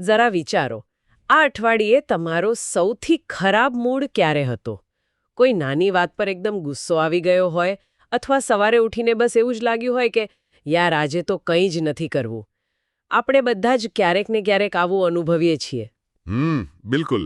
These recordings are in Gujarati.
જરા વિચારો, આ અઠવાડિયે તમારો સૌથી ખરાબ મૂડ ક્યારે હતો? કોઈ નાની વાત પર એકદમ ગુસ્સો આવી ગયો હોય, અથવા સવારે ઉઠીને બસ એવું જ લાગ્યું હોય કે યાર આજે તો કંઈ જ નથી કરવું. આપણે બધા જ ક્યારેક ને ક્યારેક આવું અનુભવીએ છીએ. બિલકુલ.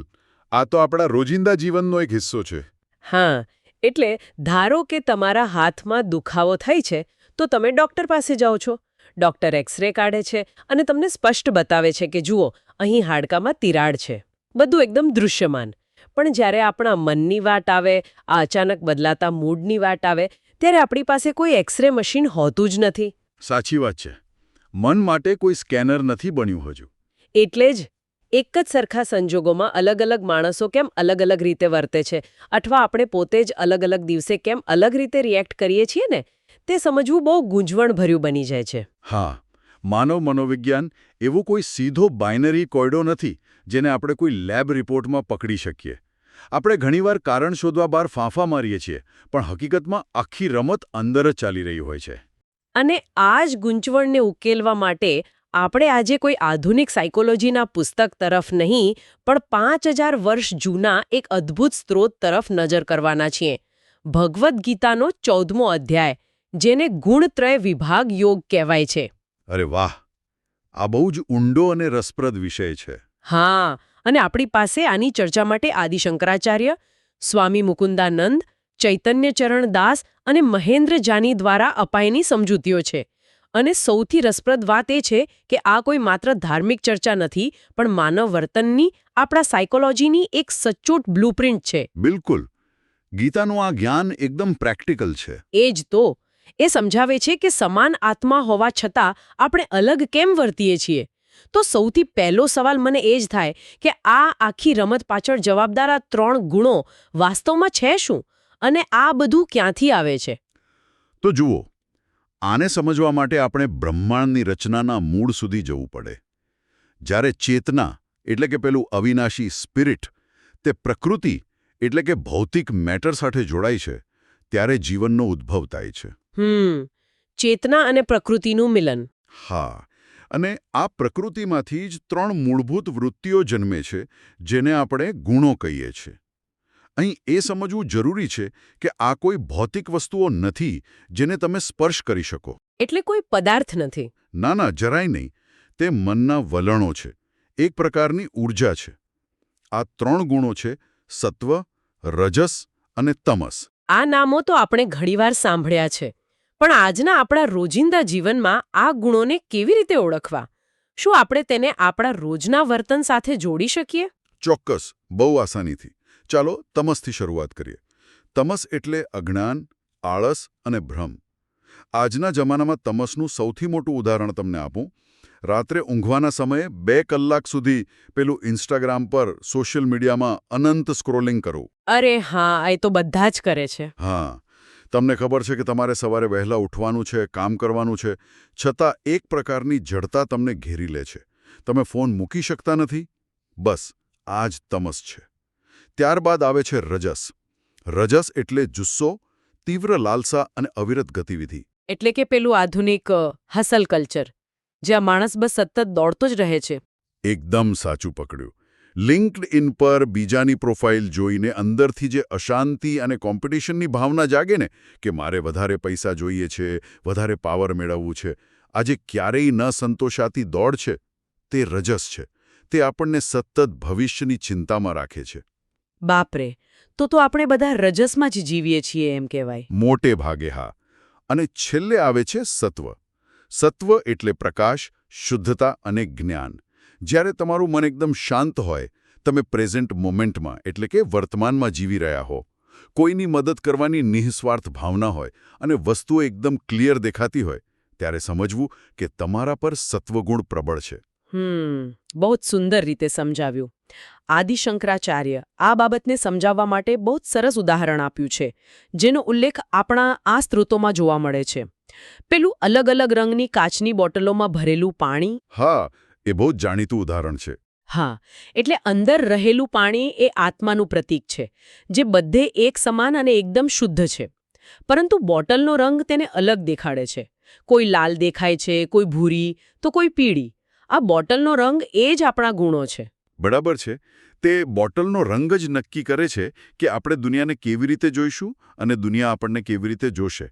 આ તો આપણા રોજિંદા જીવનનો એક હિસ્સો છે. હા, એટલે ધારો કે તમારા હાથમાં દુખાવો થાય છે, તો તમે ડોક્ટર પાસે જાઓ છો. ડોક્ટર એક્સરે કાઢે છે અને તમને સ્પષ્ટ બતાવે છે કે જુઓ, અહીં હાડકામાં તિરાડ છે. બધું એકદમ દૃશ્યમાન. પણ જ્યારે આપણા મનની વાત આવે, આ અચાનક બદલાતા મૂડની વાત આવે, ત્યારે આપણી પાસે કોઈ એક્સરે મશીન હોતું જ નથી. સાચી વાત છે. મન માટે કોઈ સ્કેનર નથી બન્યું હજુ. એટલે જ એક જ સરખા સંજોગોમાં અલગ અલગ માણસો કેમ અલગ અલગ રીતે વર્તે છે, અથવા આપણે પોતે જ અલગ અલગ દિવસે કેમ અલગ રીતે રિએક્ટ કરીએ છીએ ને, તે સમજવું બહુ ગૂંચવણભર્યું બની જાય છે. હા, માનવ મનોવિજ્ઞાન એવો કોઈ સીધો બાઇનરી કોયડો નથી જેને આપણે કોઈ લેબ રિપોર્ટમાં પકડી શકીએ. આપણે ઘણીવાર કારણ શોધવા બહાર ફાંફા મારીએ છીએ, પણ હકીકતમાં આખી રમત અંદર જ ચાલી રહી હોય છે. અને આ જ ગૂંચવણને ઉકેલવા માટે આપણે આજે કોઈ આધુનિક સાયકોલોજીના પુસ્તક તરફ નહીં, પણ 5000 વર્ષ જૂના એક અદ્ભુત સ્ત્રોત તરફ નજર કરવાના છીએ. ભગવદ્ ગીતાનો 14મો અધ્યાય, જેને ગુણત્રય વિભાગ યોગ કહેવાય છે. અરે વાહ! આ બહુ જ ઊંડો અને રસપ્રદ વિષય છે. હા, અને આપણી પાસે આની ચર્ચા માટે આદિ શંકરાચાર્ય, સ્વામી મુકુંદાનંદ, ચૈતન્યચરણ દાસ અને મહેન્દ્ર જાની દ્વારા અપાયેલી સમજૂતીઓ છે. અને સૌથી રસપ્રદ વાત એ છે કે આ કોઈ માત્ર ધાર્મિક ચર્ચા નથી, પણ માનવ વર્તનની, આપણા સાયકોલોજીની એક સચોટ બ્લુપ્રિન્ટ છે. બિલકુલ. ગીતાનું આ જ્ઞાન એકદમ પ્રેક્ટિકલ છે. એ જ તો. એ સમજાવે છે કે સમાન આત્મા હોવા છતાં આપણે અલગ કેમ વર્તીએ છીએ. તો સૌથી પહેલો સવાલ મને એ જ થાય કે આ આખી રમત પાછળ જવાબદાર આ 3 ગુણો વાસ્તવમાં છે શું? અને આ બધું ક્યાંથી આવે છે? તો જુઓ, આને સમજવા માટે આપણે બ્રહ્માંડની રચનાના મૂળ સુધી જવું પડે. જ્યારે ચેતના એટલે કે પેલું અવિનાશી સ્પિરિટ તે પ્રકૃતિ એટલે કે ભૌતિક મેટર સાથે જોડાય છે, ત્યારે જીવનનો ઉદ્ભવ થાય છે. ચેતના અને પ્રકૃતિનું મિલન. હા, અને આ પ્રકૃતિમાંથી જ 3 મૂળભૂત વૃત્તિઓ જન્મે છે, જેને આપણે ગુણો કહીએ છીએ. અહીં એ સમજવું જરૂરી છે કે આ કોઈ ભૌતિક વસ્તુઓ નથી જેને તમે સ્પર્શ કરી શકો. એટલે કોઈ પદાર્થ નથી. ના ના, જરાય નહીં. તે મનના વલણો છે, એક પ્રકારની ઊર્જા છે. આ 3 ગુણો છે સત્વ, રજસ અને તમસ. આ નામો તો આપણે ઘણીવાર સાંભળ્યા છે, પણ આજના આપણા રોજિંદા જીવનમાં આ ગુણોને કેવી રીતે ઓળખવા? શું આપણે તેને આપણા રોજના વર્તન સાથે જોડી શકીએ? ચોક્કસ, બહુ આસાનીથી. ચાલો તમસથી શરૂઆત કરીએ. તમસ એટલે અજ્ઞાન, આળસ અને ભ્રમ. આજના જમાનામાં તમસનું સૌથી મોટું ઉદાહરણ તમને આપું. રાત્રે ઊંઘવાના સમયે 2 કલાક સુધી પેલું ઇન્સ્ટાગ્રામ પર, સોશિયલ મીડિયામાં અનંત સ્ક્રોલિંગ કરવું. અરે હા, એ તો બધા જ કરે છે. હા, તમને ખબર છે કે તમારે સવારે વહેલા ઉઠવાનું છે, કામ કરવાનું છે, છતાં એક પ્રકારની જડતા તમને ઘેરી લે છે. તમે ફોન મૂકી શકતા નથી. બસ આ જ તમસ છે. ત્યારબાદ આવે છે રજસ. રજસ એટલે જુસ્સો, તીવ્ર લાલસા અને અવિરત ગતિવિધિ. એટલે કે પેલું આધુનિક હસલ કલ્ચર, જ્યાં માણસ બસ સતત દોડતો જ રહે છે. એકદમ સાચું પકડ્યું. લિંક્ડઇન પર બીજાની પ્રોફાઇલ જોઈને અંદરથી જે અશાંતિ અને કોમ્પિટિશનની ભાવના જાગે ને, કે મારે વધારે પૈસા જોઈએ છે, વધારે પાવર મેળવવું છે, આજે ક્યારેય ન સંતોષાતી દોડ છે, તે રજસ છે. તે આપણને સતત ભવિષ્યની ચિંતામાં રાખે છે. બાપરે, તો આપણે બધા રજસમાં જ જીવીએ છીએ એમ કહેવાય. મોટે ભાગે હા. અને છેલ્લે આવે છે સત્વ. સત્વ એટલે પ્રકાશ, શુદ્ધતા અને જ્ઞાન. જ્યારે તમારું મન એકદમ શાંત હોય, તમે પ્રેઝન્ટ મોમેન્ટમાં એટલે કે વર્તમાનમાં જીવી રહ્યા હો, કોઈની મદદ કરવાની નિઃસ્વાર્થ ભાવના હોય અને વસ્તુઓ એકદમ ક્લિયર દેખાતી હોય, ત્યારે સમજવું કે તમારા પર સત્વગુણ પ્રબળ છે. બહુ જ સુંદર રીતે સમજાવ્યું. આદિ શંકરાચાર્ય આ બાબતને સમજાવવા માટે બહુ જ સરસ ઉદાહરણ આપ્યું છે, જેનો ઉલ્લેખ આપણા આ સ્ત્રોતોમાં જોવા મળે છે. પેલું અલગ અલગ રંગની કાચની બોટલોમાં ભરેલું પાણી. હા, એ બહુ જ જાણીતું ઉદાહરણ છે. હા, એટલે અંદર રહેલું પાણી એ આત્માનું પ્રતીક છે, જે બધે એક સમાન અને એકદમ શુદ્ધ છે. પરંતુ બોટલનો રંગ તેને અલગ દેખાડે છે. કોઈ લાલ દેખાય છે, કોઈ ભૂરી, તો કોઈ પીળી. આ બોટલનો રંગ એ જ આપણા ગુણો છે. બરાબર છે. તે બોટલનો રંગ જ નક્કી કરે છે કે આપણે દુનિયાને કેવી રીતે જોઈશું અને દુનિયા આપણને કેવી રીતે જોશે.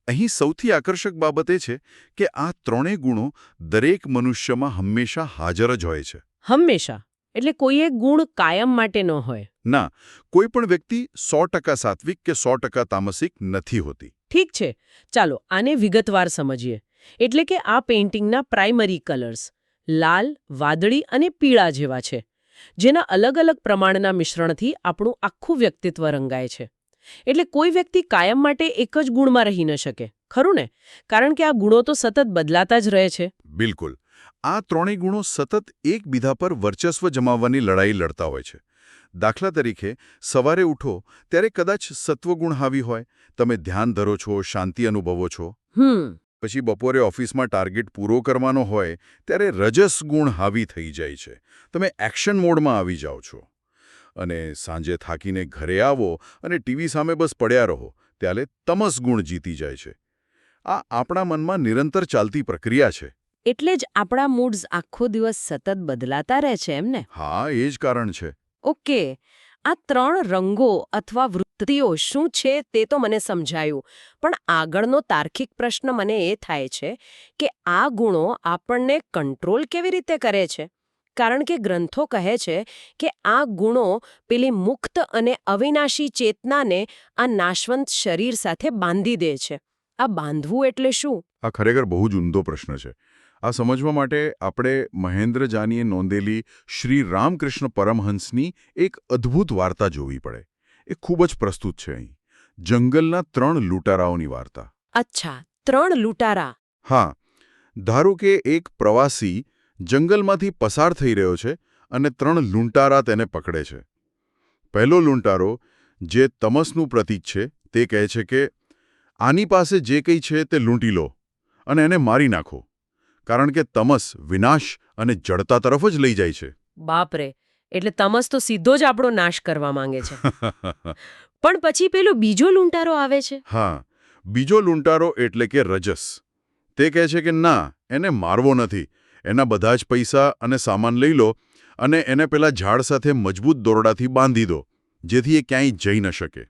અહીં સૌથી આકર્ષક બાબત એ છે કે આ ત્રણેય ગુણો દરેક મનુષ્યમાં હંમેશા હાજર જ હોય છે. હંમેશા. એટલે કોઈ એક ગુણ કાયમ માટે ન હોય. ના, કોઈ પણ વ્યક્તિ 100% સાત્વિક કે 100% તામસિક નથી હોતી. ઠીક છે, ચાલો આને વિગતવાર સમજીએ. એટલે કે આ પેઇન્ટિંગના પ્રાઇમરી કલર્સ લાલ, વાદળી અને પીળા જેવા છે, જેના અલગ અલગ પ્રમાણના મિશ્રણથી આપણું આખું વ્યક્તિત્વ રંગાય છે. એટલે કોઈ વ્યક્તિ કાયમ માટે એક જ ગુણમાં રહી ન શકે, ખરું ને? કારણ કે આ ગુણો તો સતત બદલાતા જ રહે છે. બિલકુલ. આ ત્રણેય ગુણો સતત એકબીજા પર વર્ચસ્વ જમાવવાની લડાઈ લડતા હોય છે. દાખલા તરીકે, સવારે ઉઠો ત્યારે કદાચ સત્વગુણ હાવી હોય, તમે ધ્યાન ધરો છો, શાંતિ અનુભવો છો. પછી બપોરે ઓફિસમાં ટાર્ગેટ પૂરો કરવાનો હોય ત્યારે રજસ ગુણ હાવી થઈ જાય છે. તમે એક્શન મોડમાં આવી જાઓ છો. અને સાંજે થાકીને ઘરે આવો અને ટીવી સામે બસ પડ્યા રહો ત્યારે તમસ ગુણ જીતી જાય છે. આ આપણા મનમાં નિરંતર ચાલતી પ્રક્રિયા છે. એટલે જ આપણા મૂડ્સ આખો દિવસ સતત બદલાતા રહે છે, એમ ને? હા, એ જ કારણ છે. ઓકે, આ ત્રણ રંગો અથવા વૃત્તિઓ શું છે તે તો મને સમજાયું, પણ આગળનો તાર્કિક પ્રશ્ન મને એ થાય છે કે આ ગુણો આપણને કંટ્રોલ કેવી રીતે કરે છે? કારણ કે ગ્રંથો કહે છે કે આ ગુણો પેલી મુક્ત અને અવિનાશી ચેતનાને આ નાશવંત શરીર સાથે બાંધી દે છે. આ બાંધવું એટલે શું? આ ખરેખર બહુ જ ઊંડો પ્રશ્ન છે. આ સમજવા માટે આપણે મહેન્દ્ર જાનીએ નોંધેલી શ્રી રામકૃષ્ણ પરમહંસની એક અદ્ભુત વાર્તા જોવી પડે. એ ખૂબ જ પ્રસ્તુત છે અહીં. જંગલના 3 લૂંટારાઓની વાર્તા. અચ્છા, 3 લૂંટારા. હા, ધારો કે એક પ્રવાસી જંગલમાંથી પસાર થઈ રહ્યો છે અને 3 લૂંટારા તેને પકડે છે. પહેલો લૂંટારો, જે તમસનું પ્રતીક છે, તે કહે છે કે આની પાસે જે કંઈ છે તે લૂંટી લો અને એને મારી નાખો, કારણ કે તમસ વિનાશ અને જડતા તરફ જ લઈ જાય છે. બાપરે, એટલે તમસ તો સીધો જ આપણો નાશ કરવા માંગે છે. પણ પછી પેલો બીજો લૂંટારો આવે છે. હા, બીજો લૂંટારો એટલે કે રજસ. તે કહે છે કે ના, એને મારવો નથી, એના બધા જ પૈસા અને સામાન લઈ લો અને એને પેલા ઝાડ સાથે મજબૂત દોરડાથી બાંધી દો, જેથી એ ક્યાંય જઈ ન શકે.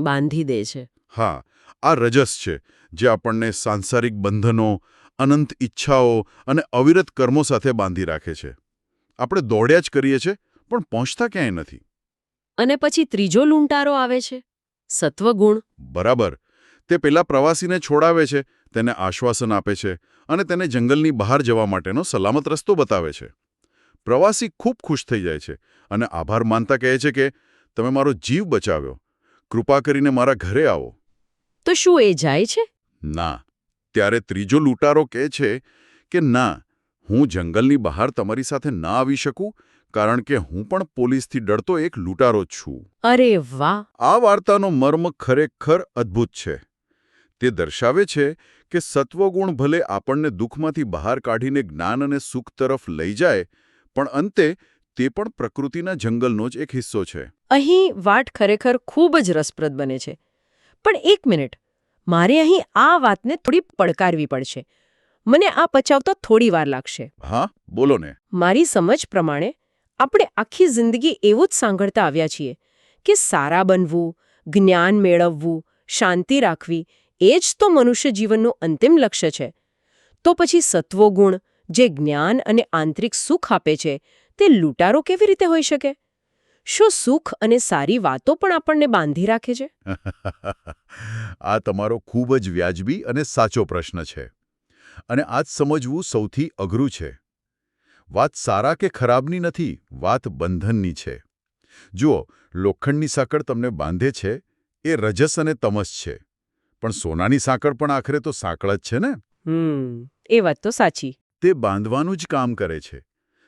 બાંધી દે છે. હા, આ રજસ છે, જે આપણને સાંસારિક બંધનો, અનંત ઈચ્છાઓ અને અવિરત કર્મો સાથે બાંધી રાખે છે. આપણે દોડ્યા જ કરીએ છીએ, પણ પહોંચતા ક્યાંય નથી. અને પછી ત્રીજો લૂંટારો આવે છે, સત્વગુણ. બરાબર. તે પેલા પ્રવાસીને છોડાવે છે, તેને આશ્વાસન આપે છે અને તેને જંગલની બહાર જવા માટેનો સલામત રસ્તો બતાવે છે. પ્રવાસી ખૂબ ખુશ થઈ જાય છે અને આભાર માનતા કહે છે કે તમે મારો જીવ બચાવ્યો, કૃપા કરીને મારા ઘરે આવો. તો શું એ જાય છે? ના. ત્યારે ત્રીજો લૂંટારો કહે છે કે ના, હું જંગલની બહાર તમારી સાથે ના આવી શકું, કારણ કે હું પણ પોલીસથી ડરતો એક લૂંટારો જ છું. અરે વાહ! આ વાર્તાનો મર્મ ખરેખર અદ્ભુત છે. તે દર્શાવે છે કે સત્વગુણ ભલે આપણને દુઃખમાંથી બહાર કાઢીને જ્ઞાન અને સુખ તરફ લઈ જાય, પણ અંતે તે પણ પ્રકૃતિના જંગલનો જ એક હિસ્સો છે. અહીં વાત ખરેખર ખૂબ જ રસપ્રદ બને છે. પણ એક મિનિટ, મારે અહીં આ વાતને થોડી પડકારવી પડશે. મને આ પચાવતા થોડી વાર લાગશે. હા, બોલો ને. મારી સમજ પ્રમાણે આપણે આખી જિંદગી એવું જ સાંભળતા આવ્યા છીએ કે સારા બનવું, જ્ઞાન મેળવવું, શાંતિ રાખવી એ જ તો મનુષ્ય જીવનનું અંતિમ લક્ષ્ય છે. તો પછી સત્વગુણ, જે જ્ઞાન અને આંતરિક સુખ આપે છે, તે લૂંટારો કેવી રીતે હોઈ શકે? શું સુખ અને સારી વાતો પણ આપણને બાંધી રાખે છે? આ તમારો ખૂબ જ વ્યાજબી અને સાચો પ્રશ્ન છે. અને આ જ સમજવું સૌથી અઘરું છે. વાત સારા કે ખરાબની નથી, વાત બંધનની છે. જુઓ, લોખંડની સાંકળ તમને બાંધે છે, એ રજસ અને તમસ છે. પણ સોનાની સાંકળ પણ આખરે તો સાંકળ જ છે ને? એ વાત તો સાચી. તે બાંધવાનું જ કામ કરે છે.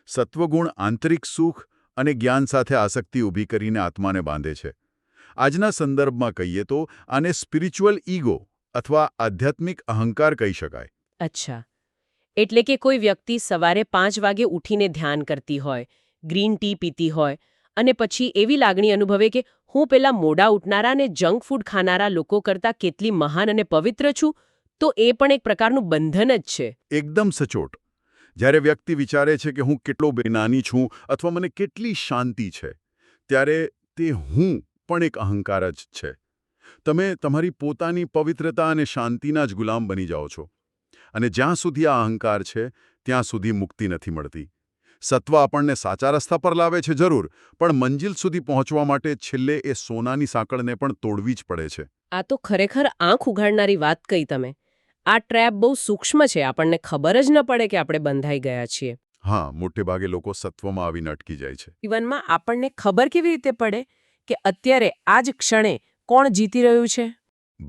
સત્વગુણ આંતરિક સુખ અને જ્ઞાન સાથે આસક્તિ ઊભી કરીને આત્માને બાંધે છે. આજના સંદર્ભમાં કહીએ તો આને સ્પિરિચ્યુઅલ ઈગો અથવા આધ્યાત્મિક અહંકાર કહી શકાય. અચ્છા, એટલે કે કોઈ વ્યક્તિ સવારે 5 વાગે ઉઠીને ધ્યાન કરતી હોય, ગ્રીન ટી પીતી હોય અને પછી એવી લાગણી અનુભવે કે હું પેલા મોડા ઉઠનારા અને જંક ફૂડ ખાનારા લોકો કરતાં કેટલી મહાન અને પવિત્ર છું, તો એ પણ એક પ્રકારનું બંધન જ છે. એકદમ સચોટ. જ્યારે વ્યક્તિ વિચારે છે કે હું કેટલો બેનાની છું અથવા મને કેટલી શાંતિ છે, ત્યારે તે હું પણ એક અહંકાર જ છે. તમે તમારી પોતાની પવિત્રતા અને શાંતિના જ ગુલામ બની જાઓ છો. અને જ્યાં સુધી આ અહંકાર છે, ત્યાં સુધી મુક્તિ નથી મળતી. સત્વ આપણને સાચા રસ્તા પર લાવે છે જરૂર, પણ મંજિલ સુધી પહોંચવા માટે છેલ્લે એ સોનાની સાંકળને પણ તોડવી જ પડે છે. આ તો ખરેખર આંખ ઉઘાડનારી વાત કહી તમે. આ ટ્રેપ બહુ સૂક્ષ્મ છે, આપણને ખબર જ ન પડે કે આપણે બંધાઈ ગયા છીએ. હા, મોટે ભાગે લોકો સત્વમાં આવીને અટકી જાય છે. જીવનમાં આપણને ખબર કેવી રીતે પડે કે અત્યારે આ જ ક્ષણે કોણ જીતી રહ્યું છે?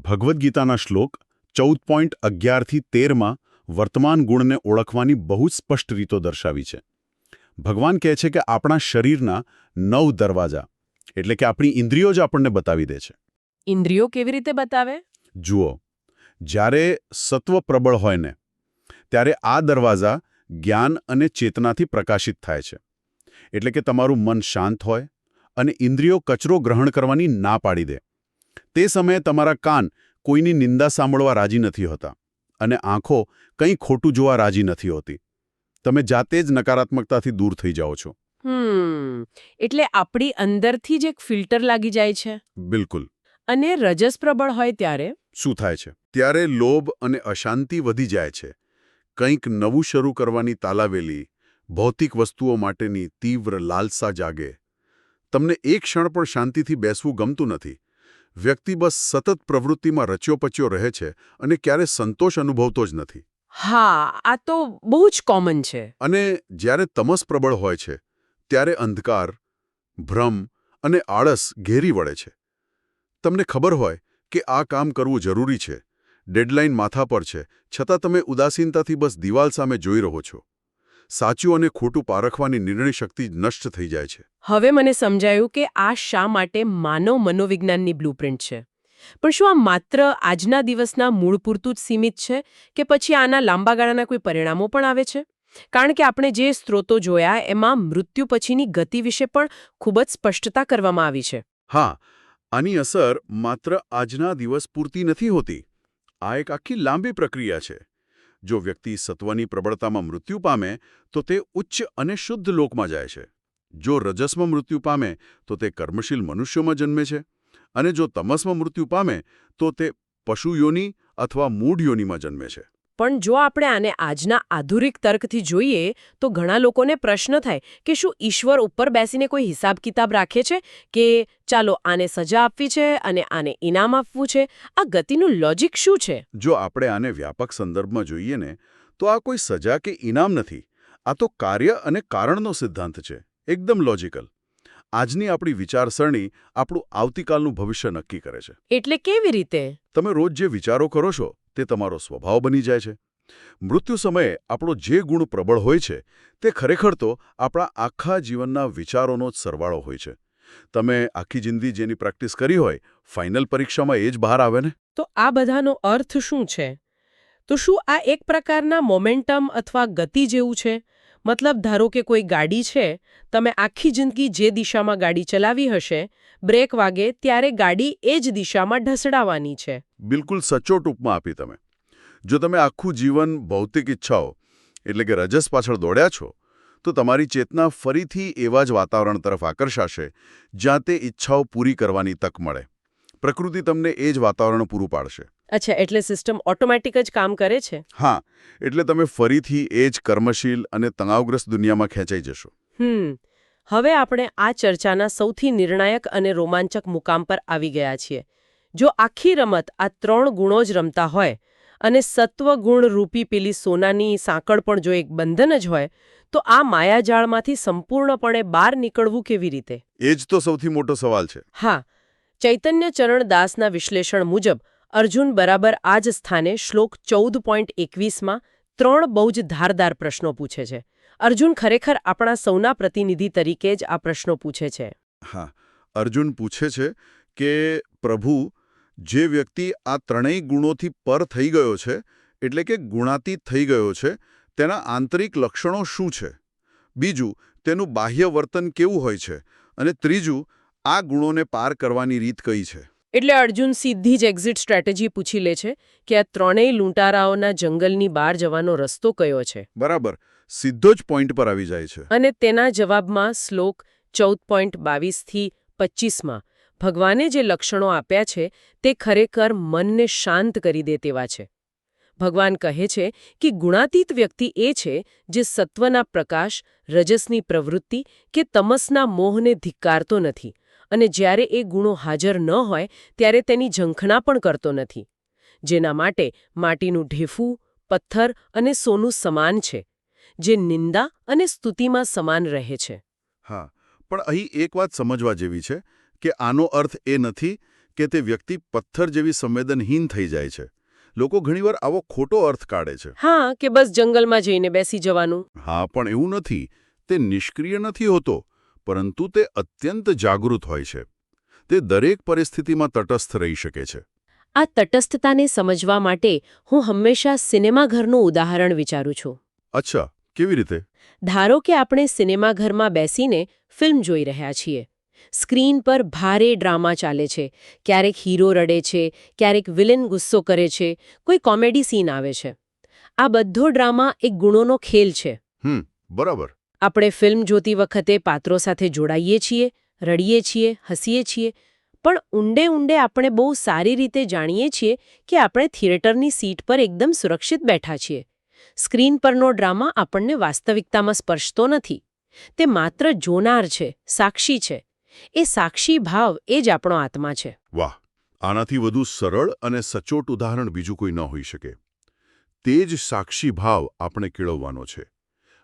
ભગવદ્ ગીતાના શ્લોક 14:11-13માં વર્તમાન ગુણને ઓળખવાની બહુ જ સ્પષ્ટ રીતો દર્શાવી છે. ભગવાન કહે છે કે આપણા શરીરના 9 દરવાજા, એટલે કે આપણી ઇન્દ્રિયો જ આપણને બતાવી દે છે. ઇન્દ્રિયો કેવી રીતે બતાવે? જુઓ, જ્યારે સત્વ પ્રબળ હોય ને, ત્યારે આ દરવાજા જ્ઞાન અને ચેતનાથી પ્રકાશિત થાય છે. એટલે કે તમારું મન શાંત હોય અને ઇન્દ્રિયો કચરો ગ્રહણ કરવાની ના પાડી દે. તે સમયે તમારા કાન કોઈની નિંદા સાંભળવા રાજી નથી હોતા અને આંખો કંઈ ખોટું જોવા રાજી નથી હોતી. તમે જાતે જ નકારાત્મકતાથી દૂર થઈ જાઓ છો. એટલે આપણી અંદરથી જ એક ફિલ્ટર લાગી જાય છે. બિલકુલ. અને રજસ પ્રબળ હોય ત્યારે શું થાય છે? ત્યારે લોભ અને અશાંતિ વધી જાય છે. કંઈક નવું શરૂ કરવાની તાલાવેલી, ભૌતિક વસ્તુઓ માટેની તીવ્ર લાલસા જાગે. તમને એક ક્ષણ પણ શાંતિથી બેસવું ગમતું નથી. વ્યક્તિ બસ સતત પ્રવૃત્તિમાં રચ્યો-પચ્યો રહે છે અને ક્યારે સંતોષ અનુભવતો જ નથી. હા, આ તો બહુ જ કોમન છે. અને જ્યારે તમસ પ્રબળ હોય છે, ત્યારે અંધકાર, ભ્રમ અને આળસ ઘેરી વળે છે. તમને ખબર હોય કે આ કામ કરવું જરૂરી છે, ડેડલાઇન માથા પર છે, છતાં તમે ઉદાસીનતાથી બસ દિવાલ સામે જોઈ રહો છો. સાચું અને ખોટું પારખવાની નિર્ણય શક્તિ નષ્ટ થઈ જાય છે. હવે મને સમજાયું કે આ શા માટે માનવ મનોવિજ્ઞાનની બ્લુપ્રિન્ટ છે. પણ શું આ માત્ર આજના દિવસના મૂળ પૂરતું જ સીમિત છે કે પછી આના લાંબા ગાળાના કોઈ પરિણામો પણ આવે છે? કારણ કે આપણે જે સ્ત્રોતો જોયા એમાં મૃત્યુ પછીની ગતિ વિશે પણ ખૂબ જ સ્પષ્ટતા કરવામાં આવી છે. હા, આની અસર માત્ર આજના દિવસ પૂરતી નથી હોતી. આ એક આખી લાંબી પ્રક્રિયા છે. જો વ્યક્તિ સત્વની પ્રબળતામાં મૃત્યુ પામે તો તે ઉચ્ચ અને શુદ્ધ લોકમાં જાય છે. જો રજસમાં મૃત્યુ પામે તો તે કર્મશીલ મનુષ્યોમાં જન્મે છે. અને જો તમસમાં મૃત્યુ પામે તો તે પશુ યોનિ અથવા મૂઢ યોનિમાં જન્મે છે. પણ જો આપણે આને આજના આધુનિક તર્કથી જોઈએ તો ઘણા લોકોને પ્રશ્ન થાય કે શું ઈશ્વર ઉપર બેસીને કોઈ હિસાબ કિતાબ રાખે છે કે ચાલો આને સજા આપવી છે અને આને ઇનામ આપવું છે? આ ગતિનું લોજિક શું છે? જો આપણે આને વ્યાપક સંદર્ભમાં જોઈએ ને, તો આ કોઈ સજા કે ઇનામ નથી. આ તો કાર્ય અને કારણનો સિદ્ધાંત છે. એકદમ લોજિકલ. આજની આપણી વિચારસરણી આપણું આવતીકાલનું ભવિષ્ય નક્કી કરે છે. એટલે કેવી રીતે? તમે રોજ જે વિચારો કરો છો તે તમારો સ્વભાવ બની જાય છે. મૃત્યુ સમયે આપણો જે ગુણ પ્રબળ હોય છે તે ખરેખર તો આપણા આખા જીવનના વિચારોનો જ સરવાળો હોય છે. તમે આખી જિંદગી જેની પ્રેક્ટિસ કરી હોય, ફાઇનલ પરીક્ષામાં એ જ બહાર આવે ને. તો આ બધાનો અર્થ શું છે? તો શું આ એક પ્રકારના મોમેન્ટમ અથવા ગતિ જેવું છે? મતલબ ધારો કે કોઈ ગાડી છે, તમે આખી જિંદગી જે દિશામાં ગાડી ચલાવી હશે, બ્રેક વાગે ત્યારે ગાડી એ જ દિશામાં ઢસડાવાની છે. બિલકુલ સચોટ ઉપમા આપી તમે. જો તમે આખું જીવન ભૌતિક ઈચ્છાઓ એટલે કે રજસ પાછળ દોડ્યા છો, તો તમારી ચેતના ફરીથી એવા જ વાતાવરણ તરફ આકર્ષાશે જ્યાં તે ઈચ્છાઓ પૂરી કરવાની તક મળે. પ્રકૃતિ તમને એ જ વાતાવરણ પૂરું પાડશે. અચ્છા, એટલે સિસ્ટમ ઓટોમેટિક જ કામ કરે છે? હા, એટલે તમે ફરીથી એ જ કર્મશીલ અને તણાવગ્રસ્ત દુનિયામાં ખેંચાઈ જશો. હવે આપણે આ ચર્ચાના સૌથી નિર્ણાયક અને રોમાંચક મુકામ પર આવી ગયા છીએ. જો આખી રમત આ 3 ગુણો જ રમતા હોય અને સત્વ ગુણ રૂપી પેલી સોનાની સાંકળ પણ જો એક બંધન જ હોય, તો આ માયાજાળમાંથી સંપૂર્ણપણે બહાર નીકળવું કેવી રીતે? એ જ તો સૌથી મોટો સવાલ છે. હા, ચૈતન્ય ચરણ દાસના વિશ્લેષણ મુજબ અર્જુન બરાબર આ જ સ્થાને શ્લોક 14.21માં 3 બહુ જ ધારદાર પ્રશ્નો પૂછે છે. અર્જુન ખરેખર આપણા સૌના પ્રતિનિધિ તરીકે જ આ પ્રશ્નો પૂછે છે. હા, અર્જુન પૂછે છે કે પ્રભુ, જે વ્યક્તિ આ ત્રણેય ગુણોથી પર થઈ ગયો છે, એટલે કે ગુણાતીત થઈ ગયો છે, તેના આંતરિક લક્ષણો શું છે? બીજું, તેનું બાહ્ય વર્તન કેવું હોય છે? અને ત્રીજું, આ ગુણોને પાર કરવાની રીત કઈ છે? એટલે અર્જુન સીધી જ એક્ઝિટ સ્ટ્રેટેજી પૂછી લે છે કે આ ત્રણેય લૂંટારાઓના જંગલની બહાર જવાનો રસ્તો કયો છે? બરાબર. સીધો જ પોઈન્ટ પર આવી જાય છે. અને તેના જવાબમાં શ્લોક 14.22 થી 25માં ભગવાને જે લક્ષણો આપ્યા છે તે ખરેખર મનને શાંત કરી દે તેવા છે. ભગવાન કહે છે કે ગુણાતીત વ્યક્તિ એ છે જે સત્વના પ્રકાશ, રજસની પ્રવૃત્તિ કે તમસના મોહને ધિક્કારતો નથી અને જ્યારે એ ગુણો હાજર ન હોય ત્યારે તેની ઝંખના પણ કરતો નથી. જેના માટે માટીનું ઢેફું, પથ્થર અને સોનું સમાન છે, જે નિંદા અને સ્તુતિમાં સમાન રહે છે. હા, પણ અહીં એક વાત સમજવા જેવી છે કે આનો અર્થ એ નથી કે તે વ્યક્તિ પથ્થર જેવી સંવેદનહીન થઈ જાય છે. લોકો ઘણીવાર આવો ખોટો અર્થ કાઢે છે. હા, કે બસ જંગલમાં જઈને બેસી જવાનું. હા, પણ એવું નથી. તે નિષ્ક્રિય નથી હોતો, પરંતુ તે અત્યંત જાગૃત હોય છે. તે દરેક પરિસ્થિતિમાં તટસ્થ રહી શકે છે. આ તટસ્થતાને સમજવા માટે હું હંમેશા સિનેમાઘરનું ઉદાહરણ વિચારું છું. અચ્છા, કેવી રીતે? ધારો કે આપણે સિનેમાઘરમાં બેસીને ફિલ્મ જોઈ રહ્યા છીએ. સ્ક્રીન પર ભારે ડ્રામા ચાલે છે. ક્યારેક હીરો રડે છે, ક્યારેક વિલન ગુસ્સો કરે છે, કોઈ કોમેડી સીન આવે છે. આ બધો ડ્રામા એક ગુણોનો ખેલ છે. બરાબર. આપણે ફિલ્મ જોતી વખતે પાત્રો સાથે જોડાઈએ છીએ, રડીએ છીએ, હસીએ છીએ, પણ ઊંડે ઊંડે આપણે બહુ સારી રીતે જાણીએ છીએ કે આપણે થિયેટરની સીટ પર એકદમ સુરક્ષિત બેઠા છીએ. સ્ક્રીન પરનો ડ્રામા આપણને વાસ્તવિકતામાં સ્પર્શતો નથી. તે માત્ર જોનાર છે, સાક્ષી છે. એ સાક્ષી ભાવ એ જ આપણો આત્મા છે. વાહ, આનાથી વધુ સરળ અને સચોટ ઉદાહરણ બીજું કોઈ ન હોઈ શકે. તે જ સાક્ષી ભાવ આપણે કેળવવાનો છે.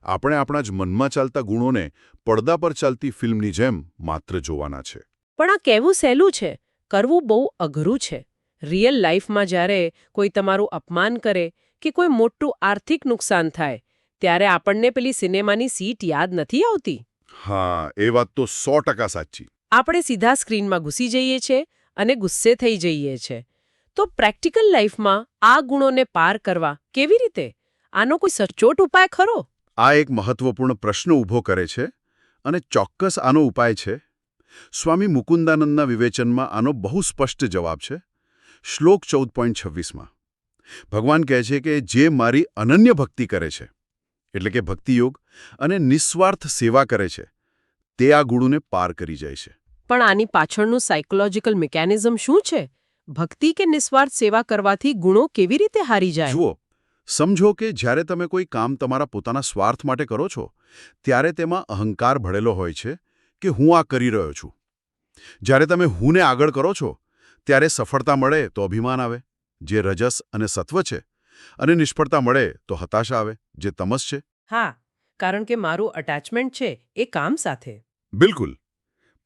આપણે આપણા જ મનમાં ચાલતા ગુણોને પડદા પર ચાલતી ફિલ્મની જેમ માત્ર જોવાના છે. પણ આ કહેવું સહેલું છે, કરવું બહુ અઘરું છે. રિયલ લાઈફમાં જ્યારે કોઈ તમારું અપમાન કરે કે કોઈ મોટું આર્થિક નુકસાન થાય, ત્યારે આપણને પેલી સિનેમાની સીટ યાદ નથી આવતી. હા, એ વાત તો 100% સાચી. આપણે સીધા સ્ક્રીનમાં ઘૂસી જઈએ છીએ અને ગુસ્સે થઈ જઈએ છીએ. તો પ્રેક્ટિકલ લાઈફમાં આ ગુણોને પાર કરવા કેવી રીતે? આનો કોઈ સચોટ ઉપાય ખરો? આ એક મહત્વપૂર્ણ પ્રશ્ન ઊભો કરે છે અને ચોક્કસ આનો ઉપાય છે. સ્વામી મુકુંદાનંદના વિવેચનમાં આનો બહુ સ્પષ્ટ જવાબ છે. શ્લોક 14.26માં ભગવાન કહે છે કે જે મારી અનન્ય ભક્તિ કરે છે, એટલે કે ભક્તિયોગ અને નિસ્વાર્થ સેવા કરે છે, તે આ ગુણોને પાર કરી જાય છે. પણ આની પાછળનું સાયકોલોજીકલ મિકેનિઝમ શું છે? ભક્તિ કે નિસ્વાર્થ સેવા કરવાથી ગુણો કેવી રીતે હારી જાય? જુઓ, સમજો કે જ્યારે તમે કોઈ કામ તમારા પોતાના સ્વાર્થ માટે કરો છો, ત્યારે તેમાં અહંકાર ભળેલો હોય છે કે હું આ કરી રહ્યો છું. જ્યારે તમે હુંને આગળ કરો છો, ત્યારે સફળતા મળે તો અભિમાન આવે, જે રજસ અને સત્વ છે, અને નિષ્ફળતા મળે તો હતાશા આવે, જે તમસ છે. હા, કારણ કે મારું અટેચમેન્ટ છે એ કામ સાથે. બિલકુલ.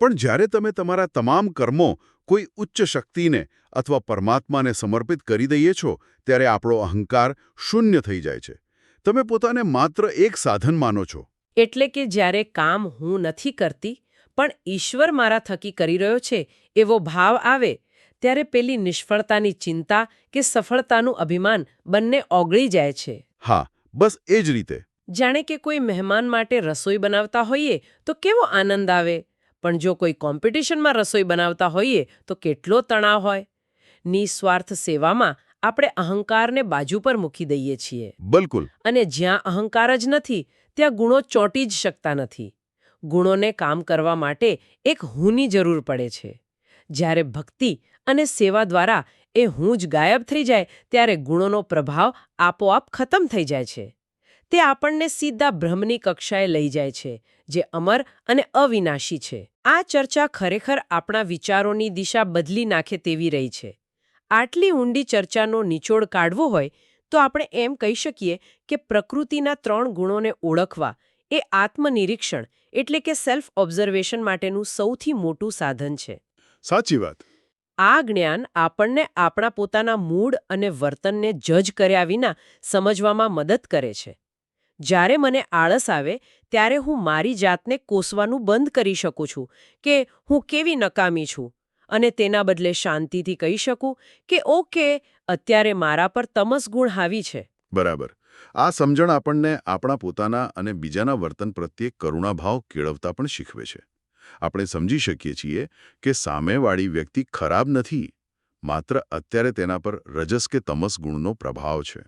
પણ જ્યારે તમે તમારા તમામ કર્મો કોઈ ઉચ્ચ શક્તિને અથવા પરમાત્માને સમર્પિત કરી દઈએ છો, ત્યારે આપણો અહંકાર શૂન્ય થઈ જાય છે. તમે પોતાને માત્ર એક સાધન માનો છો. એટલે કે જ્યારે કામ હું નથી કરતી, પણ ઈશ્વર મારા થકી કરી રહ્યો છે એવો ભાવ આવે, ત્યારે પેલી નિષ્ફળતાની ચિંતા કે સફળતાનું અભિમાન બંને ઓગળી જાય છે. હા, બસ એ જ રીતે. જાણે કે કોઈ મહેમાન માટે રસોઈ બનાવતા હોઈએ તો કેવો આનંદ આવે, પણ જો કોઈ કોમ્પિટિશનમાં રસોઈ બનાવતા હોઈએ તો કેટલો તણાવ હોય. નિસ્વાર્થ સેવામાં આપણે અહંકારને બાજુ પર મૂકી દઈએ છીએ. બિલકુલ. અને જ્યાં અહંકાર જ નથી, ત્યાં ગુણો ચોંટી જ શકતા નથી. ગુણોને કામ કરવા માટે એક હુંની જરૂર પડે છે. જ્યારે ભક્તિ અને સેવા દ્વારા એ હું જ ગાયબ થઈ જાય, ત્યારે ગુણોનો પ્રભાવ આપોઆપ ખતમ થઈ જાય છે. તે આપણને સીધા બ્રહ્મની કક્ષાએ લઈ જાય છે, જે અમર અને અવિનાશી છે. આ ચર્ચા ખરેખર આપણા વિચારોની દિશા બદલી નાખે તેવી રહી છે. આટલી ઊંડી ચર્ચાનો નિચોડ કાઢવો હોય તો આપણે એમ કહી શકીએ કે પ્રકૃતિના 3 ગુણોને ઓળખવા એ આત્મનિરીક્ષણ એટલે કે સેલ્ફ ઓબ્ઝર્વેશન માટેનું સૌથી મોટું સાધન છે. સાચી વાત. આ જ્ઞાન આપણને આપણા પોતાના મૂડ અને વર્તનને જજ કર્યા વિના સમજવામાં મદદ કરે છે. જ્યારે મને આળસ આવે ત્યારે હું મારી જાતને કોસવાનું બંધ કરી શકું છું કે હું કેવી નકામી છું, અને તેના બદલે શાંતિથી કહી શકું કે ઓકે, અત્યારે મારા પર તમસ ગુણ હાવી છે. બરાબર. આ સમજણ આપણને આપણા પોતાના અને બીજાના વર્તન પ્રત્યે કરુણાભાવ કેળવતા પણ શીખવે છે. આપણે સમજી શકીએ છીએ કે સામેવાળી વ્યક્તિ ખરાબ નથી, માત્ર અત્યારે તેના પર રજસ કે તમસ ગુણનો પ્રભાવ છે.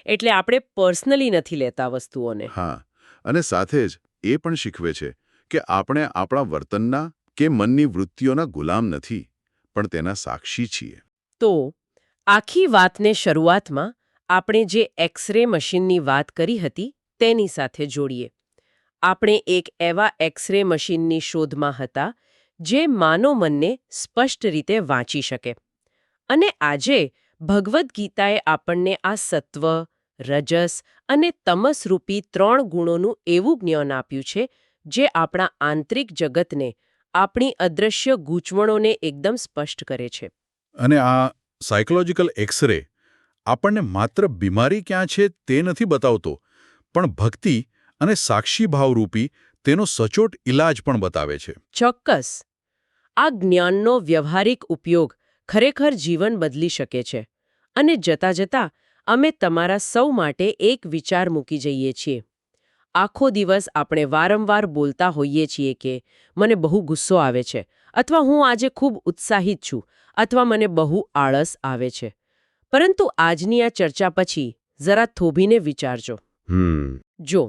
એટલે આપણે પર્સનલી નથી લેતા વસ્તુઓને. હા, અને સાથે જ એ પણ શીખવે છે કે આપણે આપણા વર્તનના કે મનની વૃત્તિઓના ગુલામ નથી, પણ તેના સાક્ષી છીએ. તો આખી વાતને શરૂઆતમાં આપણે જે એક્સરે મશીનની વાત કરી હતી તેની સાથે જોડીએ. આપણે એક એવા એક્સરે મશીનની શોધમાં હતા જે માનવ મનને સ્પષ્ટ રીતે વાંચી શકે. અને આજે ભગવદ્ ગીતાએ આપણને આ સત્વ, રજસ અને તમસરૂપી 3 ગુણોનું એવું જ્ઞાન આપ્યું છે જે આપણા આંતરિક જગતને, આપણી અદૃશ્ય ગૂંચવણોને એકદમ સ્પષ્ટ કરે છે. અને આ સાયકોલોજીકલ એક્સરે આપણને માત્ર બીમારી ક્યાં છે તે નથી બતાવતો, પણ ભક્તિ અને સાક્ષી ભાવરૂપી તેનો સચોટ ઇલાજ પણ બતાવે છે. ચોક્કસ. આ જ્ઞાનનો વ્યવહારિક ઉપયોગ ખરેખર જીવન બદલી શકે છે. અને જતાં જતાં અમે તમારા સૌ માટે એક વિચાર મૂકી જઈએ છીએ. આખો દિવસ આપણે વારંવાર બોલતા હોઈએ છીએ કે મને બહુ ગુસ્સો આવે છે, અથવા હું આજે ખૂબ ઉત્સાહિત છું, અથવા મને બહુ આળસ આવે છે. પરંતુ આજની આ ચર્ચા પછી જરા થોભીને વિચારજો. જો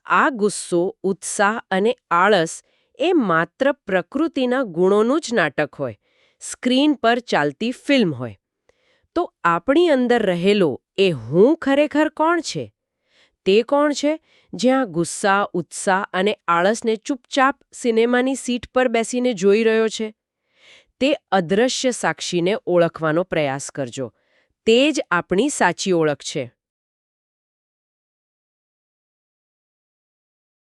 આ ગુસ્સો, ઉત્સાહ અને આળસ એ માત્ર પ્રકૃતિના ગુણોનું જ નાટક હોય, સ્ક્રીન પર ચાલતી ફિલ્મ હોય, તો આપણી અંદર રહેલો એ હું ખરેખર કોણ છે? તે કોણ છે જ્યાં ગુસ્સા, ઉત્સાહ અને આળસને ચૂપચાપ સિનેમાની સીટ પર બેસીને જોઈ રહ્યો છે? તે અદૃશ્ય સાક્ષીને ઓળખવાનો પ્રયાસ કરજો. તે જ આપણી સાચી ઓળખ છે.